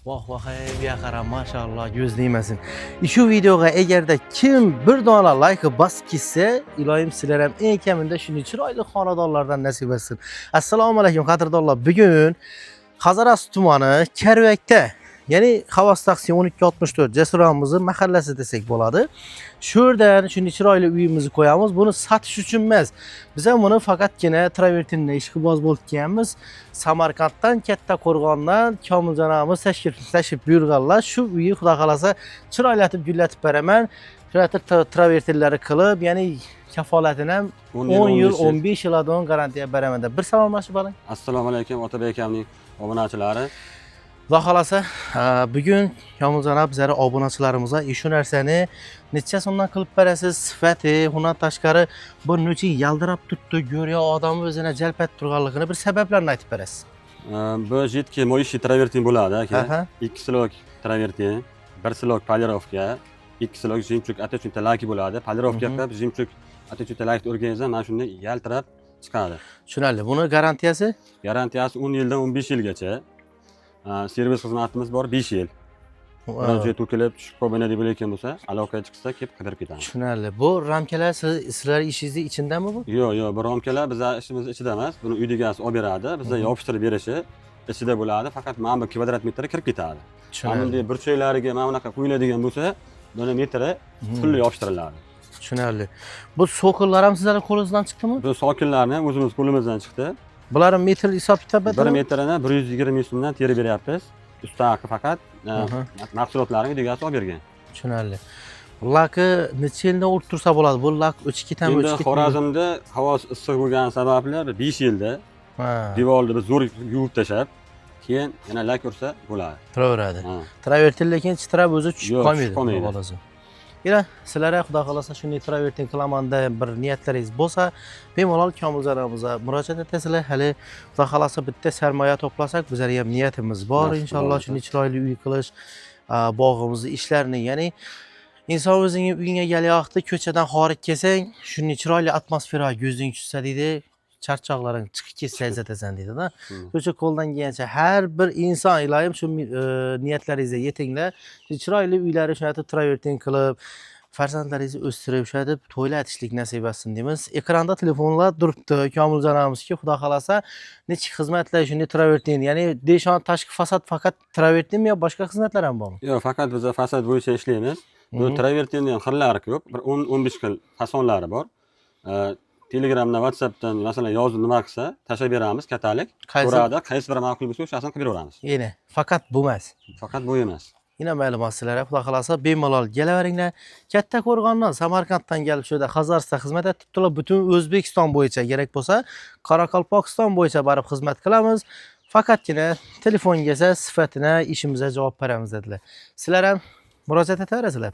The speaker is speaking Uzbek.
Vah vah ey qara maşallah göz değmesin. Şu videoga eğer de kim bir dona like bas gitse iloyim sizlar ham eng kamida shunday chiroyli xonadonlardan nasib etsin. Assalomu alaykum qadrdonlar. Bugun Qazaras tumani Karvakda, ya'ni Havas taksi 1264 Jasuramizni mahallasi desak bo'ladi. Shu yerdan shunday chiroyli uyimizni qo'yamiz. Buni satish uchun emas. Biz ham buni faqatgina travertinda ishqiboz bo'lib kelganmiz. Samarqanddan, Katta Qo'rg'ondan Komiljon amiz tashrif buyurganlar. Shu uyni xudo xolasa chiroylatib gullatib beraman. Shunday travertinlari qilib, ya'ni kafolatini ham 10 yil, 15 yildan garantiya beraman deb bir salomlashib oling. Assalomu alaykum Otabek akamning obunachilari. Xudo xolasa bugun Komiljon aka bizlar obunachilarimizga shu narsani necha so'mdan qilib berasiz, sifati, undan tashqari bu necha yaldirab turibdi, go'rya odamni o'zini jalb etib turganligini bir sabablarini aytib berasiz. Bu jidki moishi travertin bo'ladi aka. Aha. 2 slok travertin, 1 slok polirovka, 2 slok jimchuk atechun talaki bo'ladi. Polirovka qilib jimchuk atechun talaki urganingizda mana shunday yaltirab chiqadi. Tushunarli. Buni garantiyasi? Garantiyasi 10 yildan 15 yilgacha. Servis xizmatimiz bor 5 yil. Birinchi to'kilib tushib qolmaydi bo'layotgan bo'lsa, aloqa chiqsa kelib qidirib ketamiz. Tushunarli. Bu ramkalar sizlar ishingizning ichindami bu? Yo'q, bu ramkalar bizning ishimiz ichida emas. Buni uy egasi olib beradi. Bizga yopishtirib berishi ichida bo'ladi. Faqat mana bu kvadrat metr kirib ketadi. Mana bunday burchaklariga mana bunaqa qo'yiladigan bo'lsa, buni metri pulli yopishtiriladi. Tushunarli. Bu so'killar ham sizlarning qo'lingizdan chiqdimi? Bu so'killarni o'zimiz qo'limizdan chiqdi. Bularning metr hisob kitobida 1 metrini 120 so'mdan terib beryapmiz. Ustaqi faqat mahsulotlarni uy egasi olib bergan. Tushunarli. Laki necha yilda urib tursa bo'ladi? Bu lak o'chib ketami, o'chib ketmaydi. Xorazmda havo issiq bo'lgani sababli 5 yilda devorni biz zo'r yuvib tashlab, keyin yana lak ursa bo'ladi. Turaveradi. Travertin lekin chitirab o'zi tushib qolmaydi. Yana sizlarga xudo xolasa shunday travertin qilaman deb bir niyatlaringiz bo'lsa, bemalol Komiljon amizga murojaat etasizlar. Hali xudo xolasa bitta sarmoya to'plasak, bizlar ham niyatimiz bor. Inshaalloh shunday chiroyli uy qilish, bog'imizni ishlarini, ya'ni inson o'zining uyinga kelyapti, ko'chadan xorij kelsang, shunday chiroyli atmosfera ko'zing tushsa deydi. Charchoqlaring chiqib ketsa izlatasan deydi-da. O'sha qo'ldan kelgancha har bir inson iloyim shu niyatlaringizga yetinglar. Chiroyli uylari shunday travertin qilib, farzandlaringizni o'stirib, shunday to'ylatishlik nasib etsin deymiz. Ekranda telefonlar turibdi. Komiljon amizga xudo xolasa nechta xizmatlar shunday travertin, ya'ni deshon tashqi fasad faqat travertinmi yo boshqa xizmatlar ham bormi? Yo'q, faqat biz fasad bo'yicha ishlaymiz. Bu travertinning ham xillari ko'p. Bir 10-15 xil fasonlari bor. Telegramdan, WhatsAppdan masalan yozib nima qilsa, tashlab beramiz katalik. Ko'radi, qaysi biri ma'qul bo'lsa, o'shasini qilib beraveramiz. Ya'ni faqat bu emas. Faqat bu emas. Yine ma'lumot sizlarga xudo xolasa bemalol kelaveringlar. Katta Qo'rg'ondan, Samarqanddan kelib shu yerda Qazarsda xizmat etibdilar. Butun O'zbekiston bo'yicha kerak bo'lsa, Qoraqalpog'iston bo'yicha borib xizmat qilamiz. Faqatgina telefon kelsa, sifatini ishimizga javob beramiz dedilar. Sizlar ham murojaat etaverasizlar.